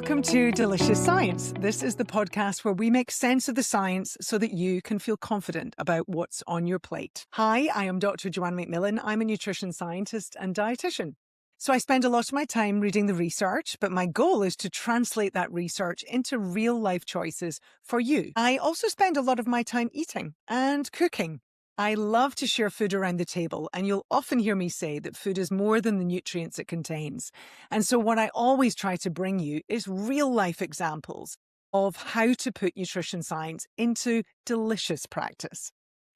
Welcome to Delicious Science. This is the podcast where we make sense of the science so that you can feel confident about what's on your plate. Hi, I am Dr. Joanne McMillan. I'm a nutrition scientist and dietitian. So I spend a lot of my time reading the research, but my goal is to translate that research into real life choices for you. I also spend a lot of my time eating and cooking. I love to share food around the table, and you'll often hear me say that food is more than the nutrients it contains. And so what I always try to bring you is real life examples of how to put nutrition science into delicious practice.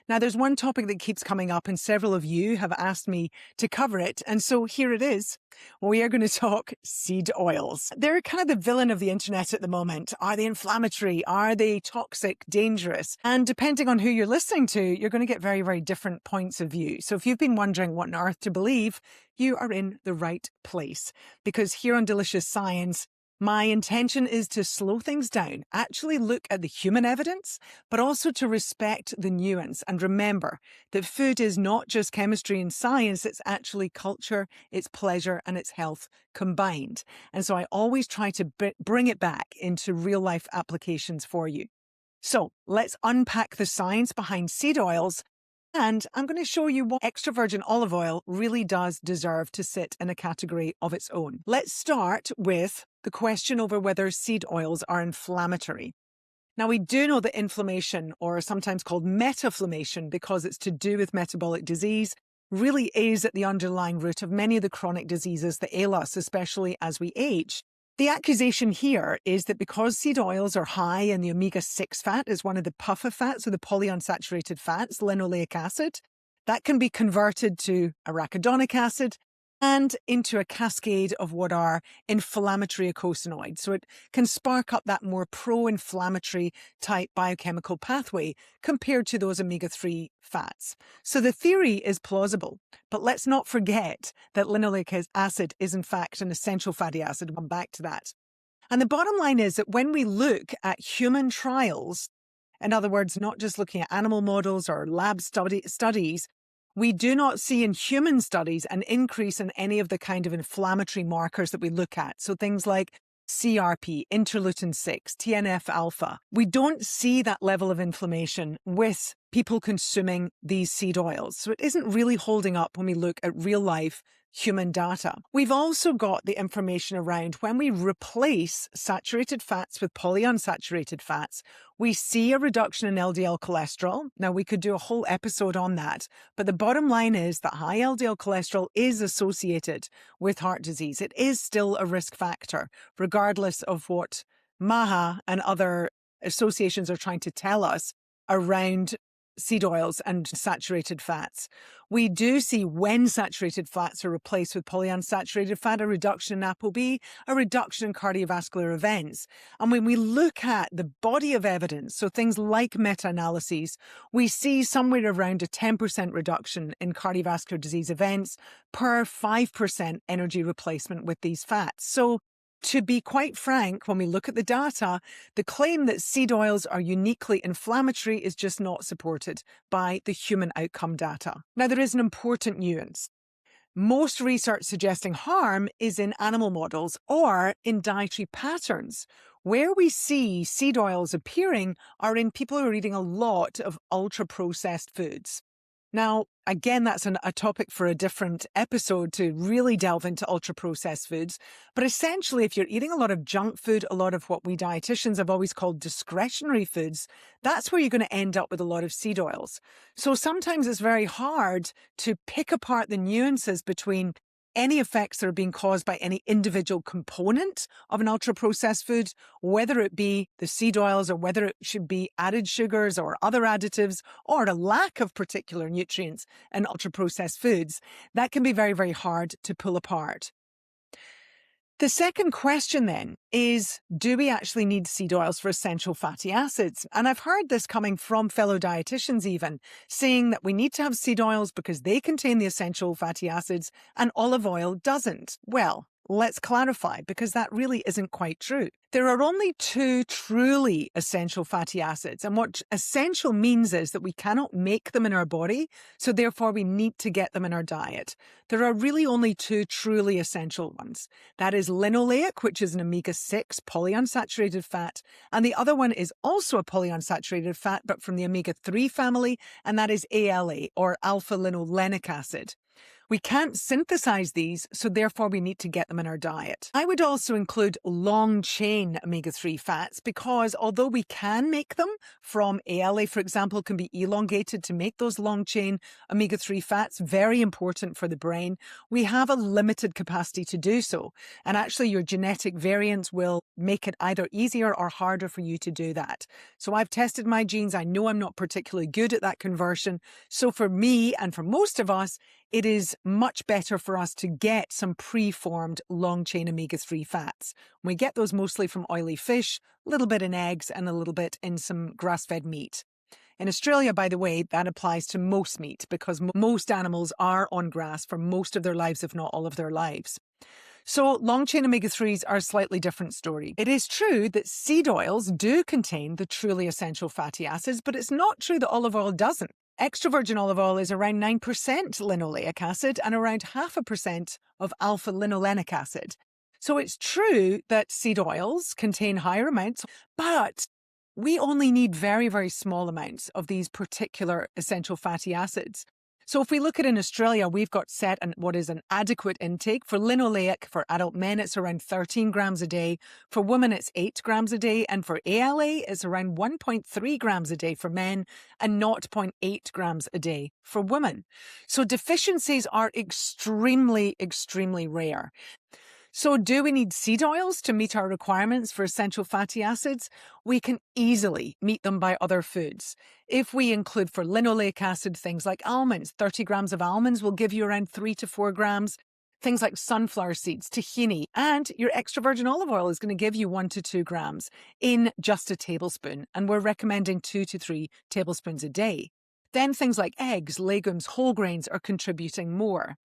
Now, there's one topic that keeps coming up, and several of you have asked me to cover it. And so here it is. We are going to talk seed oils. They're kind of the villain of the internet at the moment. Are they inflammatory? Are they toxic, dangerous? And depending on who you're listening to, you're going to get very, very different points of view. So if you've been wondering what on earth to believe, you are in the right place. Because here on Delicious Science, my intention is to slow things down, actually look at the human evidence, but also to respect the nuance and remember that food is not just chemistry and science, it's actually culture, it's pleasure, and it's health combined. And so I always try to bring it back into real life applications for you. So let's unpack the science behind seed oils. And I'm going to show you why extra virgin olive oil really does deserve to sit in a category of its own. Let's start with the question over whether seed oils are inflammatory. Now, we do know that inflammation, or sometimes called metaflammation, because it's to do with metabolic disease, really is at the underlying root of many of the chronic diseases that ail us, especially as we age. The accusation here is that because seed oils are high in the omega-6 fat, is one of the PUFA fats, or the polyunsaturated fats, linoleic acid, that can be converted to arachidonic acid and into a cascade of what are inflammatory eicosanoids. So it can spark up that more pro-inflammatory type biochemical pathway compared to those omega-3 fats. So the theory is plausible, but let's not forget that linoleic acid is in fact an essential fatty acid. I'll come back to that. And the bottom line is that when we look at human trials, in other words, not just looking at animal models or lab studies, we do not see in human studies an increase in any of the kind of inflammatory markers that we look at. So things like CRP, interleukin-6, TNF-alpha. We don't see that level of inflammation with people consuming these seed oils. So it isn't really holding up when we look at real life human data. We've also got the information around when we replace saturated fats with polyunsaturated fats, we see a reduction in LDL cholesterol. Now, we could do a whole episode on that, but the bottom line is that high LDL cholesterol is associated with heart disease. It is still a risk factor, regardless of what MAHA and other associations are trying to tell us around seed oils and saturated fats. We do see when saturated fats are replaced with polyunsaturated fat, a reduction in ApoB, a reduction in cardiovascular events. And when we look at the body of evidence, so things like meta-analyses, we see somewhere around a 10% reduction in cardiovascular disease events per 5% energy replacement with these fats. So to be quite frank, when we look at the data, the claim that seed oils are uniquely inflammatory is just not supported by the human outcome data. Now, there is an important nuance. Most research suggesting harm is in animal models or in dietary patterns. Where we see seed oils appearing are in people who are eating a lot of ultra-processed foods. Now, again, that's a topic for a different episode to really delve into ultra-processed foods. But essentially, if you're eating a lot of junk food, a lot of what we dietitians have always called discretionary foods, that's where you're going to end up with a lot of seed oils. So sometimes it's very hard to pick apart the nuances between any effects that are being caused by any individual component of an ultra-processed food, whether it be the seed oils or whether it should be added sugars or other additives or a lack of particular nutrients in ultra-processed foods, that can be very, very hard to pull apart. The second question then is, do we actually need seed oils for essential fatty acids? And I've heard this coming from fellow dietitians even, saying that we need to have seed oils because they contain the essential fatty acids and olive oil doesn't. Well, Let's clarify, because that really isn't quite true. There are only two truly essential fatty acids, and what essential means is that we cannot make them in our body, so therefore we need to get them in our diet. There are really only two truly essential ones. That is linoleic, which is an omega-6 polyunsaturated fat, and the other one is also a polyunsaturated fat, but from the omega-3 family, and that is ALA, or alpha-linolenic acid. We can't synthesize these, so therefore we need to get them in our diet. I would also include long-chain omega-3 fats because although we can make them from ALA, for example, can be elongated to make those long-chain omega-3 fats, very important for the brain, we have a limited capacity to do so. And actually your genetic variants will make it either easier or harder for you to do that. So I've tested my genes. I know I'm not particularly good at that conversion. So for me and for most of us, it is much better for us to get some pre-formed long-chain omega-3 fats. We get those mostly from oily fish, a little bit in eggs, and a little bit in some grass-fed meat. In Australia, by the way, that applies to most meat because most animals are on grass for most of their lives, if not all of their lives. So long-chain omega-3s are a slightly different story. It is true that seed oils do contain the truly essential fatty acids, but it's not true that olive oil doesn't. Extra virgin olive oil is around 9% linoleic acid and around 0.5% of alpha-linolenic acid. So it's true that seed oils contain higher amounts, but we only need very, very small amounts of these particular essential fatty acids. So if we look at in Australia, we've got set what is an adequate intake. For linoleic, for adult men, it's around 13 grams a day. For women, it's 8 grams a day. And for ALA, it's around 1.3 grams a day for men and 0.8 grams a day for women. So deficiencies are extremely, extremely rare. So do we need seed oils to meet our requirements for essential fatty acids? We can easily meet them by other foods. If we include for linoleic acid things like almonds, 30 grams of almonds will give you around 3 to 4 grams. Things like sunflower seeds, tahini, and your extra virgin olive oil is going to give you 1 to 2 grams in just a tablespoon. And we're recommending 2 to 3 tablespoons a day. Then things like eggs, legumes, whole grains are contributing more.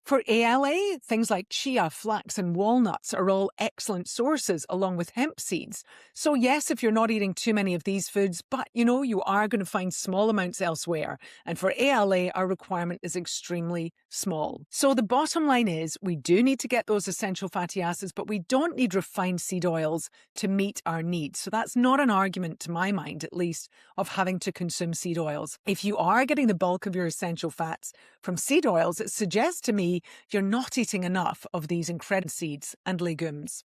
For ALA, things like chia, flax, and walnuts are all excellent sources along with hemp seeds. So yes, if you're not eating too many of these foods, but you are going to find small amounts elsewhere. And for ALA, our requirement is extremely small. So the bottom line is we do need to get those essential fatty acids, but we don't need refined seed oils to meet our needs. So that's not an argument, to my mind at least, of having to consume seed oils. If you are getting the bulk of your essential fats from seed oils, it suggests to me you're not eating enough of these incredible seeds and legumes.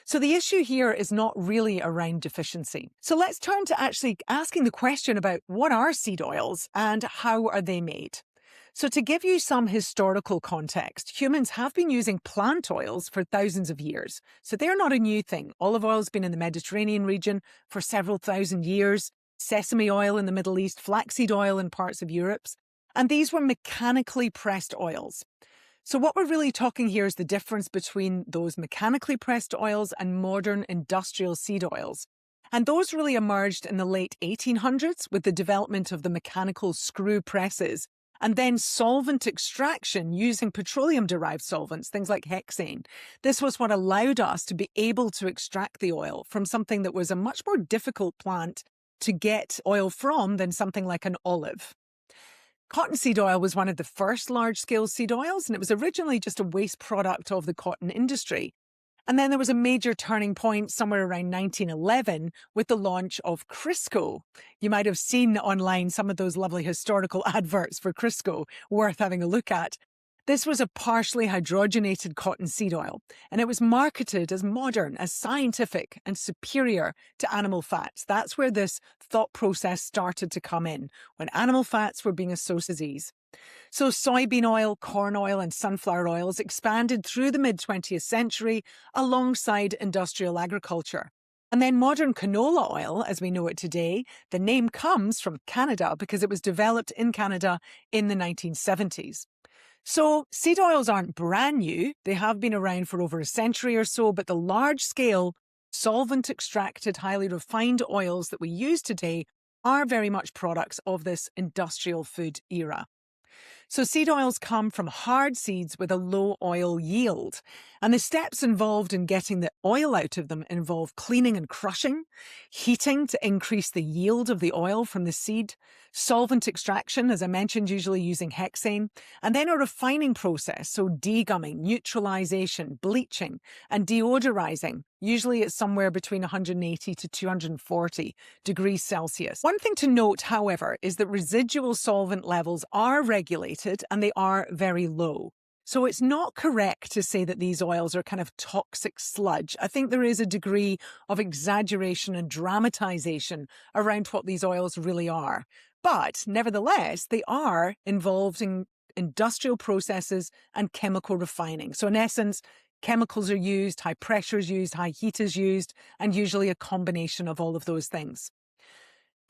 So the issue here is not really around deficiency. So let's turn to actually asking the question about what are seed oils and how are they made? So to give you some historical context, humans have been using plant oils for thousands of years. So they're not a new thing. Olive oil has been in the Mediterranean region for several thousand years, sesame oil in the Middle East, flaxseed oil in parts of Europe. And these were mechanically pressed oils. So what we're really talking here is the difference between those mechanically pressed oils and modern industrial seed oils. And those really emerged in the late 1800s with the development of the mechanical screw presses and then solvent extraction using petroleum-derived solvents, things like hexane. This was what allowed us to be able to extract the oil from something that was a much more difficult plant to get oil from than something like an olive. Cottonseed oil was one of the first large-scale seed oils, and it was originally just a waste product of the cotton industry. And then there was a major turning point somewhere around 1911 with the launch of Crisco. You might have seen online some of those lovely historical adverts for Crisco, worth having a look at. This was a partially hydrogenated cottonseed oil, and it was marketed as modern, as scientific, and superior to animal fats. That's where this thought process started to come in, when animal fats were being associated with disease. So soybean oil, corn oil, and sunflower oils expanded through the mid-20th century alongside industrial agriculture. And then modern canola oil, as we know it today, the name comes from Canada because it was developed in Canada in the 1970s. So seed oils aren't brand new. They have been around for over a century or so, but the large-scale, solvent-extracted, highly refined oils that we use today are very much products of this industrial food era. So seed oils come from hard seeds with a low oil yield. And the steps involved in getting the oil out of them involve cleaning and crushing, heating to increase the yield of the oil from the seed, solvent extraction, as I mentioned, usually using hexane, and then a refining process, so degumming, neutralization, bleaching, and deodorizing. Usually it's somewhere between 180 to 240 degrees Celsius. One thing to note, however, is that residual solvent levels are regulated and they are very low. So it's not correct to say that these oils are kind of toxic sludge. I think there is a degree of exaggeration and dramatization around what these oils really are. But nevertheless, they are involved in industrial processes and chemical refining. So in essence, chemicals are used, high pressure is used, high heat is used, and usually a combination of all of those things.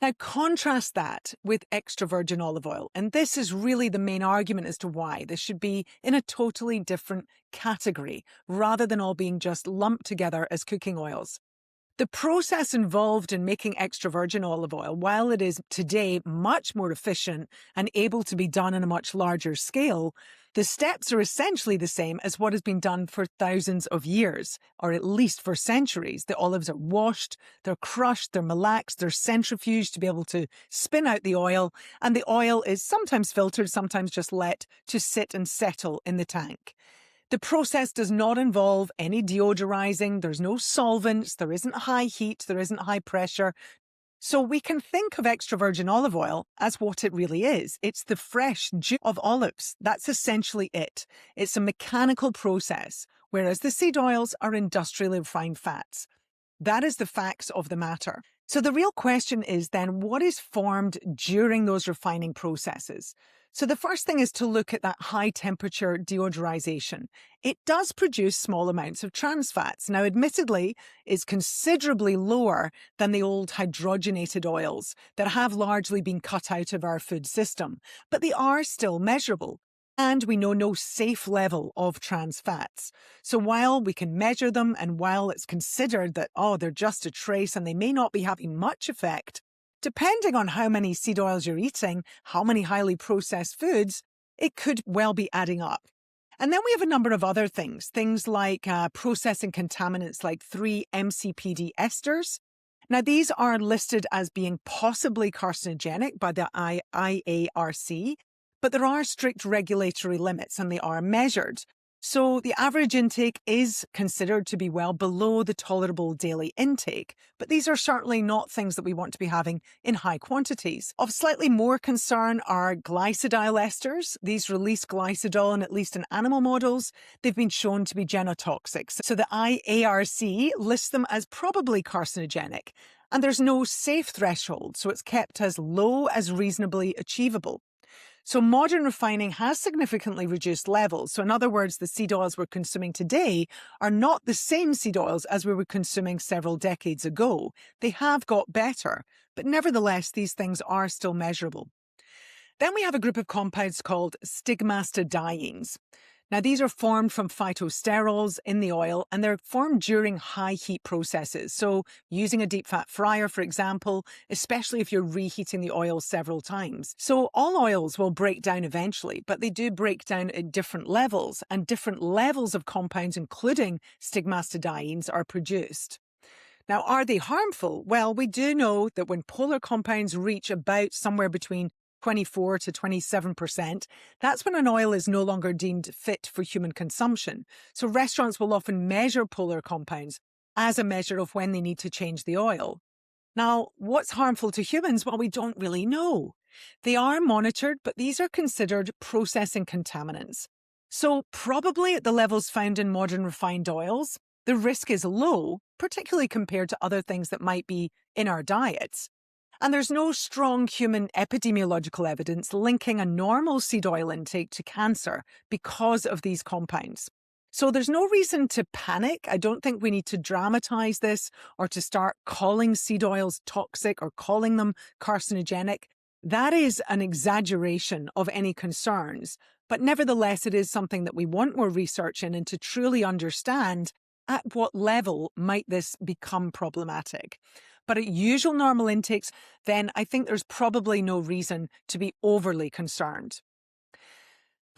Now, contrast that with extra virgin olive oil, and this is really the main argument as to why this should be in a totally different category, rather than all being just lumped together as cooking oils. The process involved in making extra virgin olive oil, while it is today much more efficient and able to be done on a much larger scale, the steps are essentially the same as what has been done for thousands of years, or at least for centuries. The olives are washed, they're crushed, they're malaxed, they're centrifuged to be able to spin out the oil, and the oil is sometimes filtered, sometimes just let to sit and settle in the tank. The process does not involve any deodorizing, there's no solvents, there isn't high heat, there isn't high pressure. So we can think of extra virgin olive oil as what it really is. It's the fresh juice of olives. That's essentially it. It's a mechanical process, whereas the seed oils are industrially refined fats. That is the facts of the matter. So the real question is then, what is formed during those refining processes? So the first thing is to look at that high temperature deodorization. It does produce small amounts of trans fats. Now, admittedly, it's considerably lower than the old hydrogenated oils that have largely been cut out of our food system, but they are still measurable. And we know no safe level of trans fats. So while we can measure them and while it's considered that, they're just a trace and they may not be having much effect, depending on how many seed oils you're eating, how many highly processed foods, it could well be adding up. And then we have a number of other things like processing contaminants like 3-MCPD esters. Now, these are listed as being possibly carcinogenic by the IARC, but there are strict regulatory limits and they are measured. So the average intake is considered to be well below the tolerable daily intake, but these are certainly not things that we want to be having in high quantities. Of slightly more concern are glycidyl esters. These release glycidol in at least in animal models. They've been shown to be genotoxic. So the IARC lists them as probably carcinogenic, and there's no safe threshold, so it's kept as low as reasonably achievable. So modern refining has significantly reduced levels. So in other words, the seed oils we're consuming today are not the same seed oils as we were consuming several decades ago. They have got better, but nevertheless, these things are still measurable. Then we have a group of compounds called stigmastidines. Now, these are formed from phytosterols in the oil, and they're formed during high heat processes. So using a deep fat fryer, for example, especially if you're reheating the oil several times. So all oils will break down eventually, but they do break down at different levels, and different levels of compounds, including stigmastidines, are produced. Now, are they harmful? Well, we do know that when polar compounds reach about somewhere between 24 to 27%, that's when an oil is no longer deemed fit for human consumption. So restaurants will often measure polar compounds as a measure of when they need to change the oil. Now, what's harmful to humans? Well, we don't really know. They are monitored, but these are considered processing contaminants. So probably at the levels found in modern refined oils, the risk is low, particularly compared to other things that might be in our diets. And there's no strong human epidemiological evidence linking a normal seed oil intake to cancer because of these compounds. So there's no reason to panic. I don't think we need to dramatize this or to start calling seed oils toxic or calling them carcinogenic. That is an exaggeration of any concerns. But nevertheless, it is something that we want more research in and to truly understand at what level might this become problematic. But at usual normal intakes, then I think there's probably no reason to be overly concerned.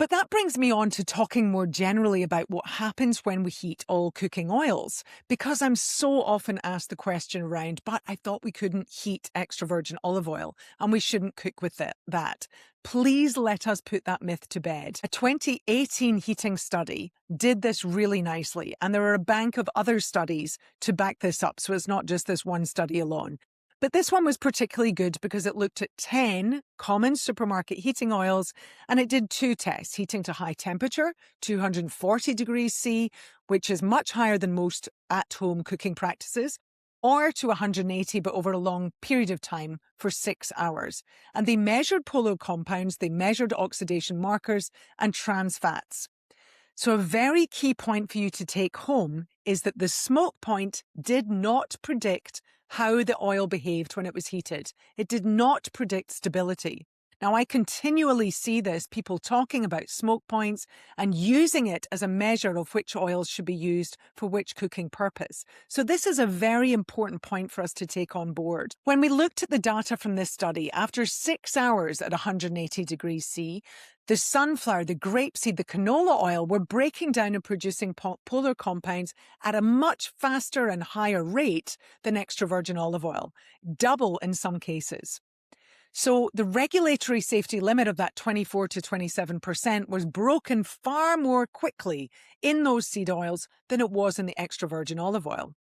But that brings me on to talking more generally about what happens when we heat all cooking oils, because I'm so often asked the question around, but I thought we couldn't heat extra virgin olive oil and we shouldn't cook with that. Please let us put that myth to bed. A 2018 heating study did this really nicely, and there are a bank of other studies to back this up, so it's not just this one study alone. But this one was particularly good because it looked at 10 common supermarket heating oils, and it did 2 tests, heating to high temperature, 240 degrees C, which is much higher than most at-home cooking practices, or to 180, but over a long period of time for 6 hours. And they measured polar compounds, they measured oxidation markers and trans fats. So a very key point for you to take home is that the smoke point did not predict how the oil behaved when it was heated. It did not predict stability. Now, I continually see this, people talking about smoke points and using it as a measure of which oils should be used for which cooking purpose. So this is a very important point for us to take on board. When we looked at the data from this study, after 6 hours at 180 degrees C, the sunflower, the grapeseed, the canola oil were breaking down and producing polar compounds at a much faster and higher rate than extra virgin olive oil, double in some cases. So the regulatory safety limit of that 24 to 27% was broken far more quickly in those seed oils than it was in the extra virgin olive oil.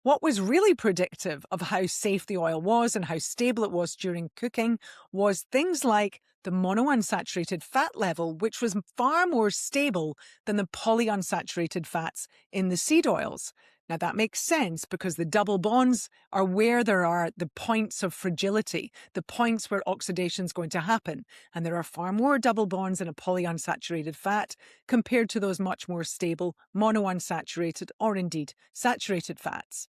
What was really predictive of how safe the oil was and how stable it was during cooking was things like the monounsaturated fat level, which was far more stable than the polyunsaturated fats in the seed oils. Now, that makes sense because the double bonds are where there are the points of fragility, the points where oxidation is going to happen. And there are far more double bonds in a polyunsaturated fat compared to those much more stable monounsaturated or indeed saturated fats.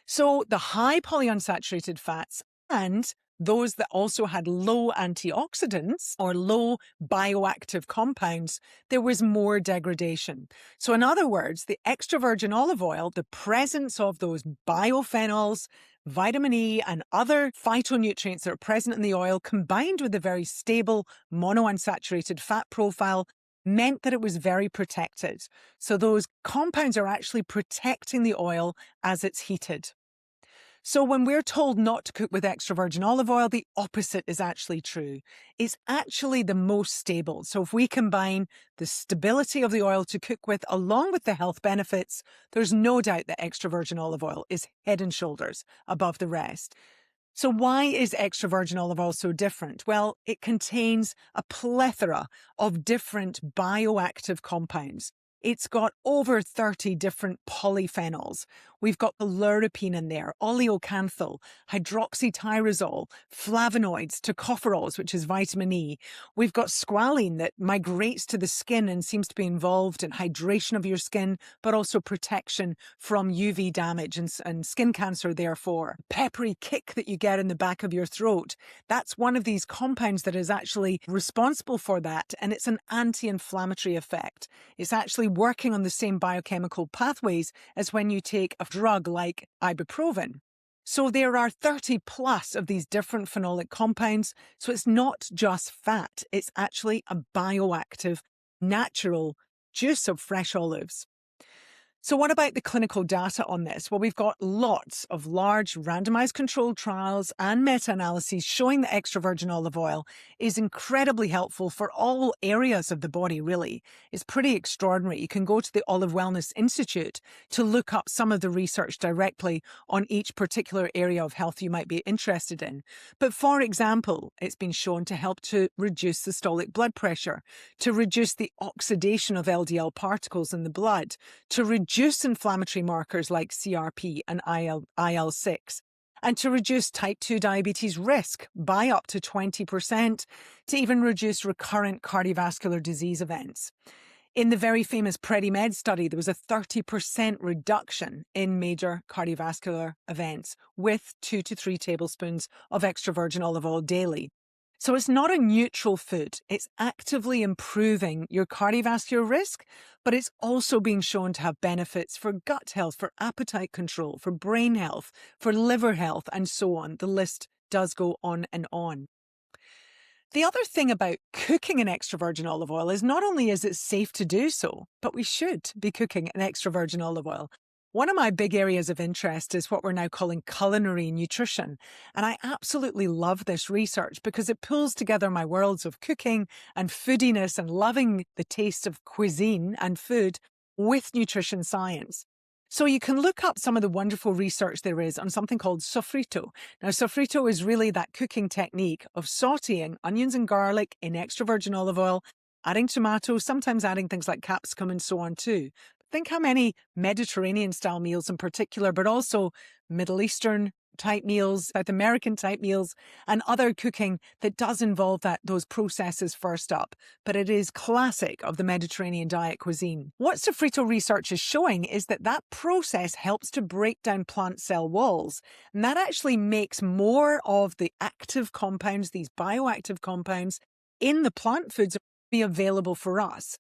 So the high polyunsaturated fats and those that also had low antioxidants or low bioactive compounds, there was more degradation. So in other words, the extra virgin olive oil, the presence of those biophenols, vitamin E and other phytonutrients that are present in the oil combined with the very stable monounsaturated fat profile meant that it was very protected. So those compounds are actually protecting the oil as it's heated. So when we're told not to cook with extra virgin olive oil, the opposite is actually true. It's actually the most stable. So if we combine the stability of the oil to cook with along with the health benefits, there's no doubt that extra virgin olive oil is head and shoulders above the rest. So why is extra virgin olive oil so different? Well, it contains a plethora of different bioactive compounds. It's got over 30 different polyphenols. We've got the luripine in there, oleocanthal, hydroxytyrosol, flavonoids, tocopherols, which is vitamin E. We've got squalene that migrates to the skin and seems to be involved in hydration of your skin, but also protection from UV damage and skin cancer, therefore. Peppery kick that you get in the back of your throat. That's one of these compounds that is actually responsible for that, and it's an anti-inflammatory effect. It's actually working on the same biochemical pathways as when you take a drug like ibuprofen. So there are 30 plus of these different phenolic compounds. So it's not just fat. It's actually a bioactive, natural juice of fresh olives. So what about the clinical data on this? Well, we've got lots of large randomized controlled trials and meta-analyses showing that extra virgin olive oil is incredibly helpful for all areas of the body, really. It's pretty extraordinary. You can go to the Olive Wellness Institute to look up some of the research directly on each particular area of health you might be interested in. But for example, it's been shown to help to reduce systolic blood pressure, to reduce the oxidation of LDL particles in the blood, to reduce inflammatory markers like CRP and IL-6, and to reduce type 2 diabetes risk by up to 20%, to even reduce recurrent cardiovascular disease events. In the very famous PREDIMED study, there was a 30% reduction in major cardiovascular events with 2 to 3 tablespoons of extra virgin olive oil daily. So it's not a neutral food. It's actively improving your cardiovascular risk, but it's also being shown to have benefits for gut health, for appetite control, for brain health, for liver health, and so on. The list does go on and on. The other thing about cooking in extra virgin olive oil is not only is it safe to do so, but we should be cooking in extra virgin olive oil. One of my big areas of interest is what we're now calling culinary nutrition. And I absolutely love this research because it pulls together my worlds of cooking and foodiness and loving the taste of cuisine and food with nutrition science. So you can look up some of the wonderful research there is on something called sofrito. Now, sofrito is really that cooking technique of sauteing onions and garlic in extra virgin olive oil, adding tomatoes, sometimes adding things like capsicum and so on too. Think how many Mediterranean-style meals in particular, but also Middle Eastern type meals, South American type meals, and other cooking that does involve those processes first up. But it is classic of the Mediterranean diet cuisine. What sofrito research is showing is that process helps to break down plant cell walls, and that actually makes more of the active compounds, these bioactive compounds, in the plant foods be available for us.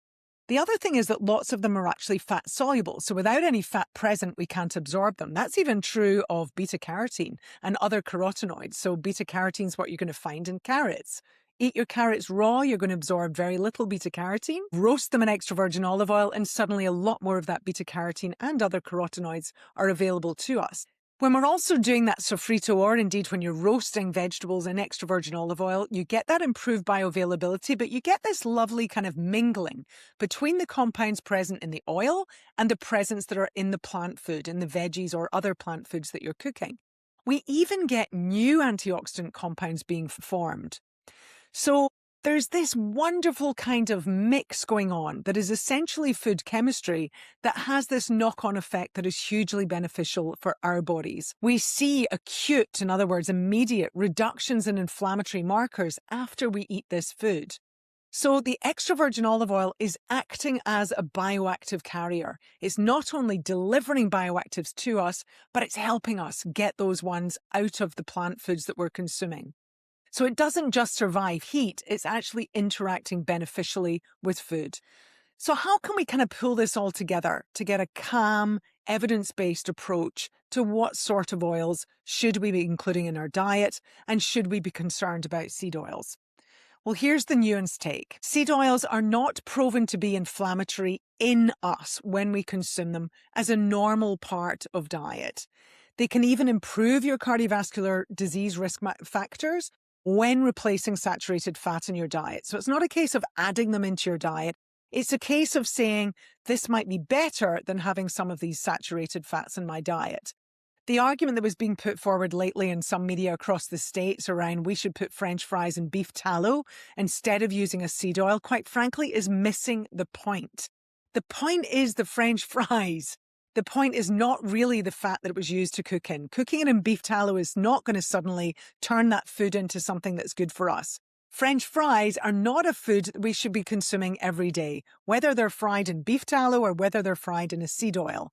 The other thing is that lots of them are actually fat soluble. So without any fat present, we can't absorb them. That's even true of beta carotene and other carotenoids. So beta carotene is what you're going to find in carrots. Eat your carrots raw, you're going to absorb very little beta carotene. Roast them in extra virgin olive oil, and suddenly a lot more of that beta carotene and other carotenoids are available to us. When we're also doing that sofrito, or indeed when you're roasting vegetables in extra virgin olive oil, you get that improved bioavailability, but you get this lovely kind of mingling between the compounds present in the oil and the presents that are in the plant food, in the veggies or other plant foods that you're cooking. We even get new antioxidant compounds being formed. So there's this wonderful kind of mix going on that is essentially food chemistry that has this knock-on effect that is hugely beneficial for our bodies. We see acute, in other words, immediate reductions in inflammatory markers after we eat this food. So the extra virgin olive oil is acting as a bioactive carrier. It's not only delivering bioactives to us, but it's helping us get those ones out of the plant foods that we're consuming. So it doesn't just survive heat, it's actually interacting beneficially with food. So how can we kind of pull this all together to get a calm, evidence-based approach to what sort of oils should we be including in our diet, and should we be concerned about seed oils? Well, here's the nuanced take. Seed oils are not proven to be inflammatory in us when we consume them as a normal part of diet. They can even improve your cardiovascular disease risk factors when replacing saturated fat in your diet. So it's not a case of adding them into your diet. It's a case of saying, this might be better than having some of these saturated fats in my diet. The argument that was being put forward lately in some media across the States around we should put French fries in beef tallow instead of using a seed oil, quite frankly, is missing the point. The point is the French fries. The point is not really the fat that it was used to cook in. Cooking it in beef tallow is not going to suddenly turn that food into something that's good for us. French fries are not a food that we should be consuming every day, whether they're fried in beef tallow or whether they're fried in a seed oil.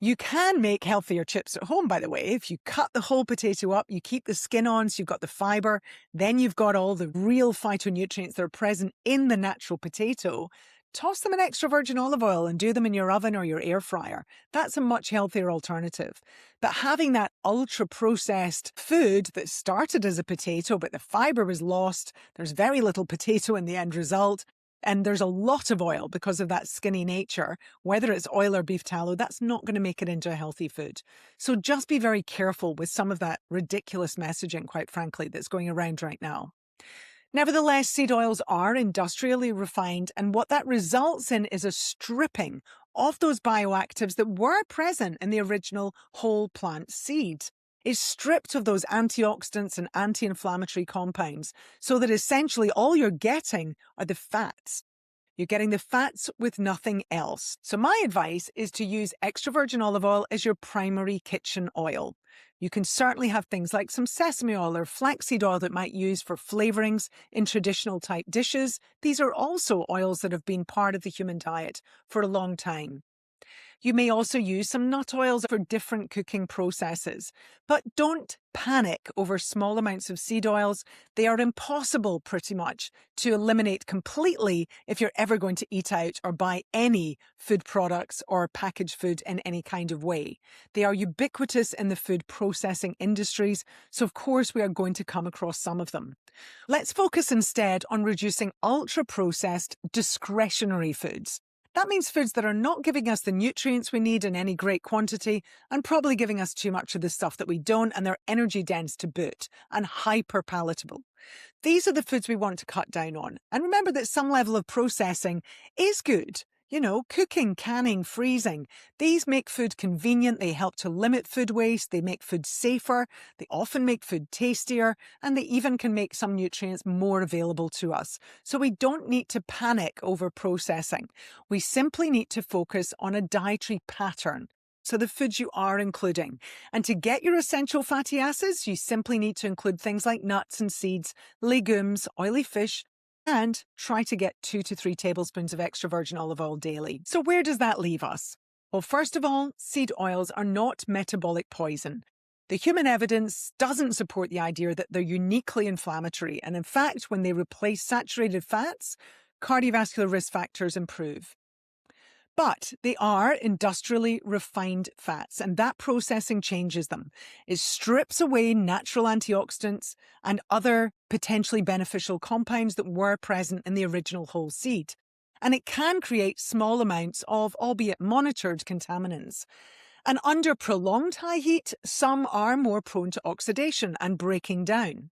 You can make healthier chips at home, by the way. If you cut the whole potato up, you keep the skin on, so you've got the fiber, then you've got all the real phytonutrients that are present in the natural potato. Toss them in extra virgin olive oil and do them in your oven or your air fryer. That's a much healthier alternative. But having that ultra-processed food that started as a potato, but the fiber was lost, there's very little potato in the end result, and there's a lot of oil because of that skinny nature, whether it's oil or beef tallow, that's not going to make it into a healthy food. So just be very careful with some of that ridiculous messaging, quite frankly, that's going around right now. Nevertheless, seed oils are industrially refined, and what that results in is a stripping of those bioactives that were present in the original whole plant seed. It's stripped of those antioxidants and anti-inflammatory compounds, so that essentially all you're getting are the fats. You're getting the fats with nothing else. So my advice is to use extra virgin olive oil as your primary kitchen oil. You can certainly have things like some sesame oil or flaxseed oil that might use for flavorings in traditional type dishes. These are also oils that have been part of the human diet for a long time. You may also use some nut oils for different cooking processes. But don't panic over small amounts of seed oils. They are impossible, pretty much, to eliminate completely if you're ever going to eat out or buy any food products or packaged food in any kind of way. They are ubiquitous in the food processing industries, so of course we are going to come across some of them. Let's focus instead on reducing ultra-processed discretionary foods. That means foods that are not giving us the nutrients we need in any great quantity and probably giving us too much of the stuff that we don't, and they're energy dense to boot and hyper palatable. These are the foods we want to cut down on. And remember that some level of processing is good. Cooking, canning, freezing. These make food convenient, they help to limit food waste, they make food safer, they often make food tastier, and they even can make some nutrients more available to us. So we don't need to panic over processing. We simply need to focus on a dietary pattern. So the foods you are including. And to get your essential fatty acids, you simply need to include things like nuts and seeds, legumes, oily fish, and try to get 2 to 3 tablespoons of extra virgin olive oil daily. So where does that leave us? Well, first of all, seed oils are not metabolic poison. The human evidence doesn't support the idea that they're uniquely inflammatory. And in fact, when they replace saturated fats, cardiovascular risk factors improve. But they are industrially refined fats, and that processing changes them. It strips away natural antioxidants and other potentially beneficial compounds that were present in the original whole seed. And it can create small amounts of, albeit monitored, contaminants. And under prolonged high heat, some are more prone to oxidation and breaking down.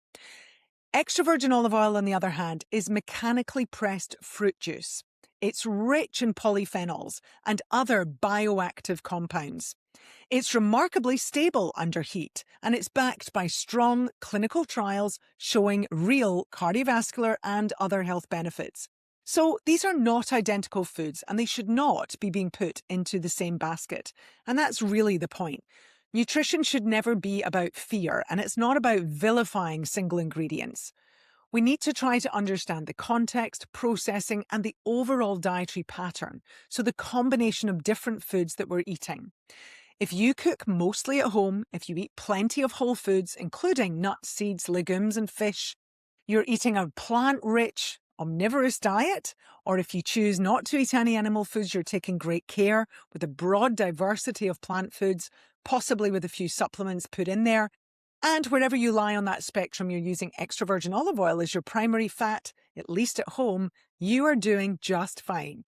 Extra virgin olive oil, on the other hand, is mechanically pressed fruit juice. It's rich in polyphenols and other bioactive compounds. It's remarkably stable under heat, and it's backed by strong clinical trials showing real cardiovascular and other health benefits. So these are not identical foods, and they should not be being put into the same basket. And that's really the point. Nutrition should never be about fear, and it's not about vilifying single ingredients. We need to try to understand the context, processing, and the overall dietary pattern, so the combination of different foods that we're eating. If you cook mostly at home, if you eat plenty of whole foods, including nuts, seeds, legumes, and fish, you're eating a plant-rich, omnivorous diet, or if you choose not to eat any animal foods, you're taking great care with a broad diversity of plant foods, possibly with a few supplements put in there. And wherever you lie on that spectrum, you're using extra virgin olive oil as your primary fat, at least at home, you are doing just fine.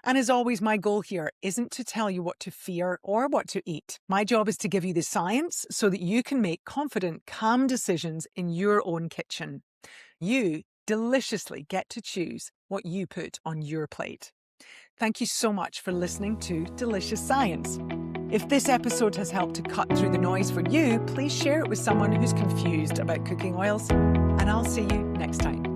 And as always, my goal here isn't to tell you what to fear or what to eat. My job is to give you the science so that you can make confident, calm decisions in your own kitchen. You deliciously get to choose what you put on your plate. Thank you so much for listening to Delicious Science. If this episode has helped to cut through the noise for you, please share it with someone who's confused about cooking oils, and I'll see you next time.